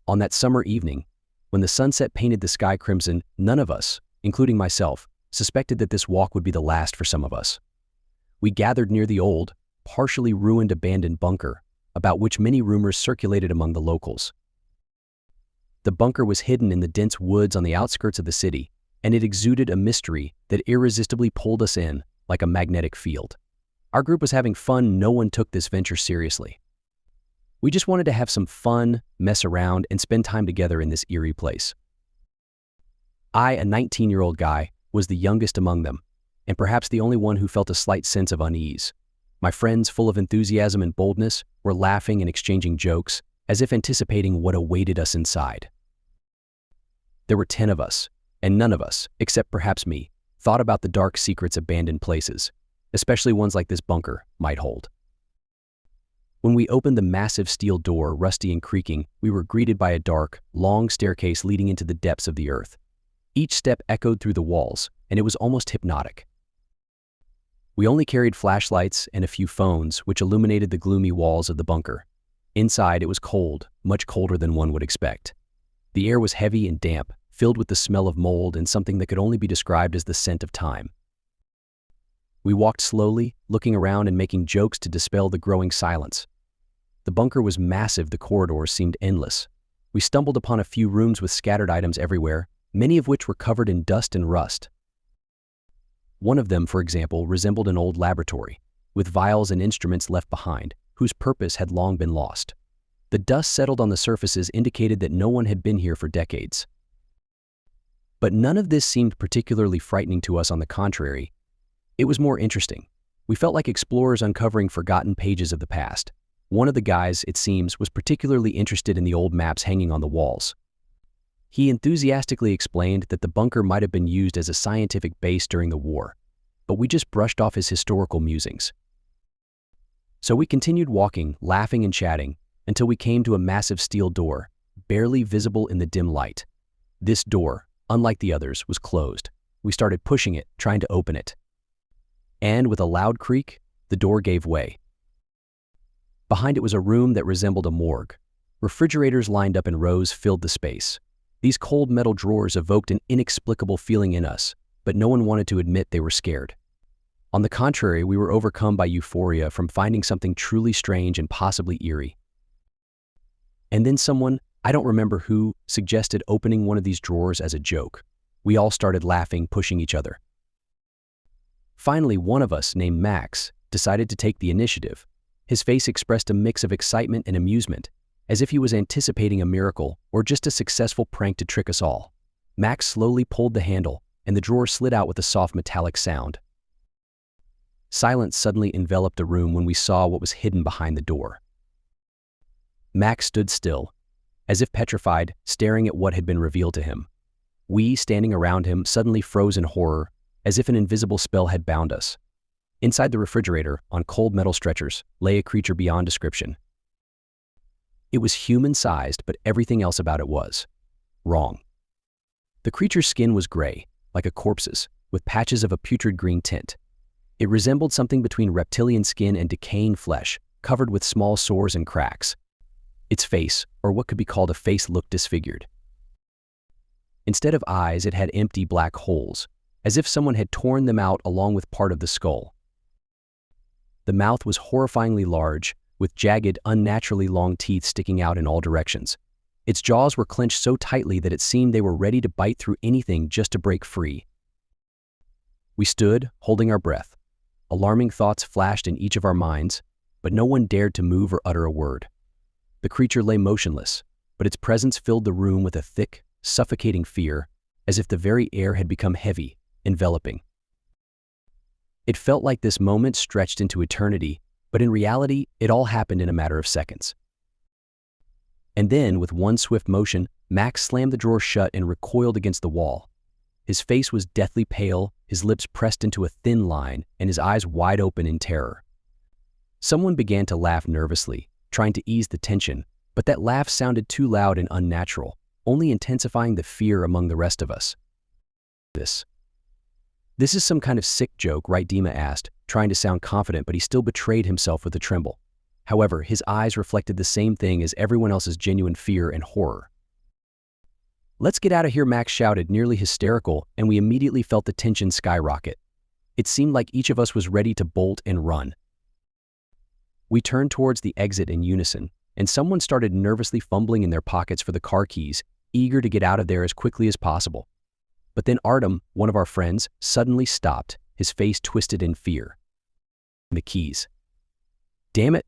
On that summer evening, when the sunset painted the sky crimson, none of us, including myself, suspected that this walk would be the last for some of us. We gathered near the old, partially ruined abandoned bunker, about which many rumors circulated among the locals. The bunker was hidden in the dense woods on the outskirts of the city, and it exuded a mystery that irresistibly pulled us in like a magnetic field. Our group was having fun. No one took this venture seriously. We just wanted to have some fun, mess around, and spend time together in this eerie place. I, a 19-year-old guy, was the youngest among them, and perhaps the only one who felt a slight sense of unease. My friends, full of enthusiasm and boldness, were laughing and exchanging jokes, as if anticipating what awaited us inside. There were 10 of us, and none of us, except perhaps me, thought about the dark secrets abandoned places, especially ones like this bunker, might hold. When we opened the massive steel door, rusty and creaking, we were greeted by a dark, long staircase leading into the depths of the earth. Each step echoed through the walls, and it was almost hypnotic. We only carried flashlights and a few phones, which illuminated the gloomy walls of the bunker. Inside, it was cold, much colder than one would expect. The air was heavy and damp, filled with the smell of mold and something that could only be described as the scent of time. We walked slowly, looking around and making jokes to dispel the growing silence. The bunker was massive. The corridors seemed endless. We stumbled upon a few rooms with scattered items everywhere, many of which were covered in dust and rust. One of them, for example, resembled an old laboratory, with vials and instruments left behind, whose purpose had long been lost. The dust settled on the surfaces indicated that no one had been here for decades. But none of this seemed particularly frightening to us. On the contrary, it was more interesting. We felt like explorers uncovering forgotten pages of the past. One of the guys, it seems, was particularly interested in the old maps hanging on the walls. He enthusiastically explained that the bunker might have been used as a scientific base during the war, but we just brushed off his historical musings. So we continued walking, laughing and chatting, until we came to a massive steel door, barely visible in the dim light. This door, unlike the others, was closed. We started pushing it, trying to open it. And with a loud creak, the door gave way. Behind it was a room that resembled a morgue. Refrigerators lined up in rows filled the space. These cold metal drawers evoked an inexplicable feeling in us, but no one wanted to admit they were scared. On the contrary, we were overcome by euphoria from finding something truly strange and possibly eerie. And then someone, I don't remember who, suggested opening one of these drawers as a joke. We all started laughing, pushing each other. Finally, one of us, named Max, decided to take the initiative. His face expressed a mix of excitement and amusement, as if he was anticipating a miracle or just a successful prank to trick us all. Max slowly pulled the handle, and the drawer slid out with a soft metallic sound. Silence suddenly enveloped the room when we saw what was hidden behind the door. Max stood still, as if petrified, staring at what had been revealed to him. We, standing around him, suddenly froze in horror, as if an invisible spell had bound us. Inside the refrigerator, on cold metal stretchers, lay a creature beyond description. It was human-sized, but everything else about it was wrong. The creature's skin was gray, like a corpse's, with patches of a putrid green tint. It resembled something between reptilian skin and decaying flesh, covered with small sores and cracks. Its face, or what could be called a face, looked disfigured. Instead of eyes, it had empty black holes, as if someone had torn them out along with part of the skull. The mouth was horrifyingly large, with jagged, unnaturally long teeth sticking out in all directions. Its jaws were clenched so tightly that it seemed they were ready to bite through anything just to break free. We stood, holding our breath. Alarming thoughts flashed in each of our minds, but no one dared to move or utter a word. The creature lay motionless, but its presence filled the room with a thick, suffocating fear, as if the very air had become heavy, enveloping. It felt like this moment stretched into eternity, but in reality, it all happened in a matter of seconds. And then, with one swift motion, Max slammed the drawer shut and recoiled against the wall. His face was deathly pale, his lips pressed into a thin line, and his eyes wide open in terror. Someone began to laugh nervously, trying to ease the tension, but that laugh sounded too loud and unnatural, only intensifying the fear among the rest of us. This is some kind of sick joke, right? Dima asked, trying to sound confident, but he still betrayed himself with a tremble. However, his eyes reflected the same thing as everyone else's: genuine fear and horror. "Let's get out of here," Max shouted, nearly hysterical, and we immediately felt the tension skyrocket. It seemed like each of us was ready to bolt and run. We turned towards the exit in unison, and someone started nervously fumbling in their pockets for the car keys, eager to get out of there as quickly as possible. But then Artem, one of our friends, suddenly stopped, his face twisted in fear. The keys. "Damn it!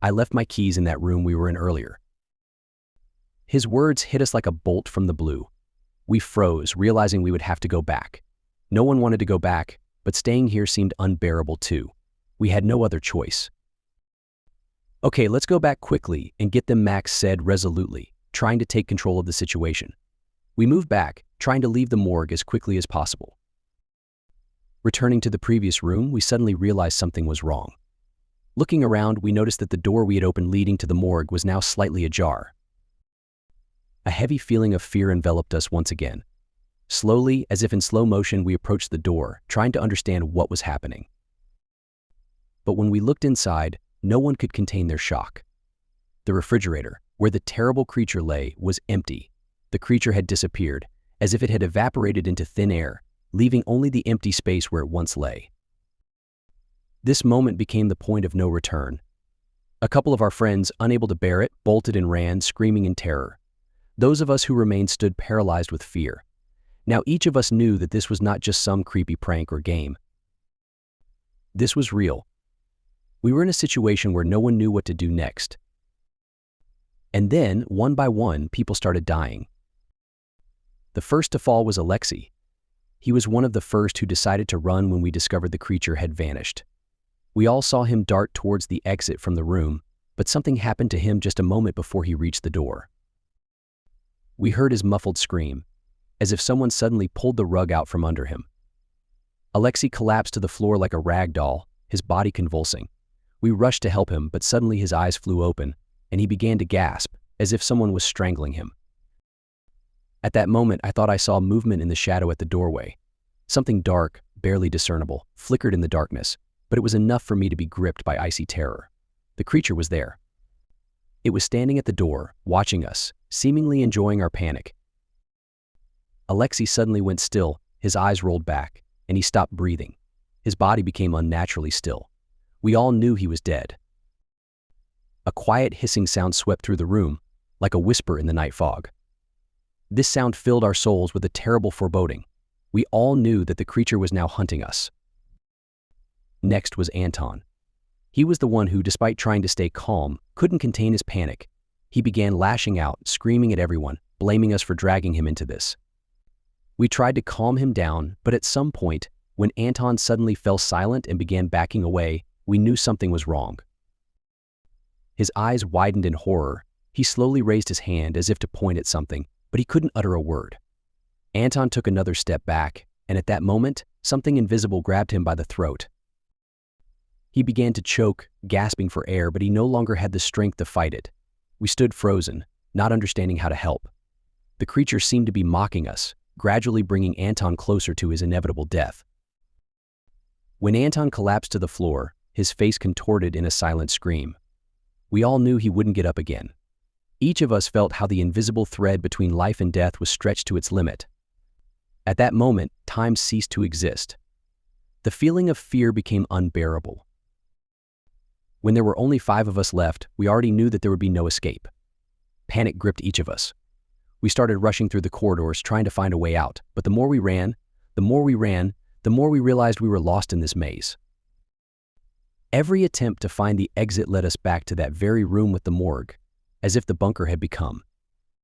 I left my keys in that room we were in earlier." His words hit us like a bolt from the blue. We froze, realizing we would have to go back. No one wanted to go back, but staying here seemed unbearable too. We had no other choice. "Okay, let's go back quickly and get them," Max said resolutely, trying to take control of the situation. We moved back, trying to leave the morgue as quickly as possible. Returning to the previous room, we suddenly realized something was wrong. Looking around, we noticed that the door we had opened leading to the morgue was now slightly ajar. A heavy feeling of fear enveloped us once again. Slowly, as if in slow motion, we approached the door, trying to understand what was happening. But when we looked inside, no one could contain their shock. The refrigerator, where the terrible creature lay, was empty. The creature had disappeared, as if it had evaporated into thin air, leaving only the empty space where it once lay. This moment became the point of no return. A couple of our friends, unable to bear it, bolted and ran, screaming in terror. Those of us who remained stood paralyzed with fear. Now each of us knew that this was not just some creepy prank or game. This was real. We were in a situation where no one knew what to do next. And then, one by one, people started dying. The first to fall was Alexei. He was one of the first who decided to run when we discovered the creature had vanished. We all saw him dart towards the exit from the room, but something happened to him just a moment before he reached the door. We heard his muffled scream, as if someone suddenly pulled the rug out from under him. Alexei collapsed to the floor like a rag doll, his body convulsing. We rushed to help him, but suddenly his eyes flew open, and he began to gasp, as if someone was strangling him. At that moment, I thought I saw movement in the shadow at the doorway. Something dark, barely discernible, flickered in the darkness, but it was enough for me to be gripped by icy terror. The creature was there. It was standing at the door, watching us, seemingly enjoying our panic. Alexei suddenly went still, his eyes rolled back, and he stopped breathing. His body became unnaturally still. We all knew he was dead. A quiet hissing sound swept through the room, like a whisper in the night fog. This sound filled our souls with a terrible foreboding. We all knew that the creature was now hunting us. Next was Anton. He was the one who, despite trying to stay calm, couldn't contain his panic. He began lashing out, screaming at everyone, blaming us for dragging him into this. We tried to calm him down, but at some point, when Anton suddenly fell silent and began backing away, we knew something was wrong. His eyes widened in horror. He slowly raised his hand as if to point at something, but he couldn't utter a word. Anton took another step back, and at that moment, something invisible grabbed him by the throat. He began to choke, gasping for air, but he no longer had the strength to fight it. We stood frozen, not understanding how to help. The creature seemed to be mocking us, gradually bringing Anton closer to his inevitable death. When Anton collapsed to the floor, his face contorted in a silent scream. We all knew he wouldn't get up again. Each of us felt how the invisible thread between life and death was stretched to its limit. At that moment, time ceased to exist. The feeling of fear became unbearable. When there were only 5 of us left, we already knew that there would be no escape. Panic gripped each of us. We started rushing through the corridors, trying to find a way out, but the more we ran, the more we realized we were lost in this maze. Every attempt to find the exit led us back to that very room with the morgue, as if the bunker had become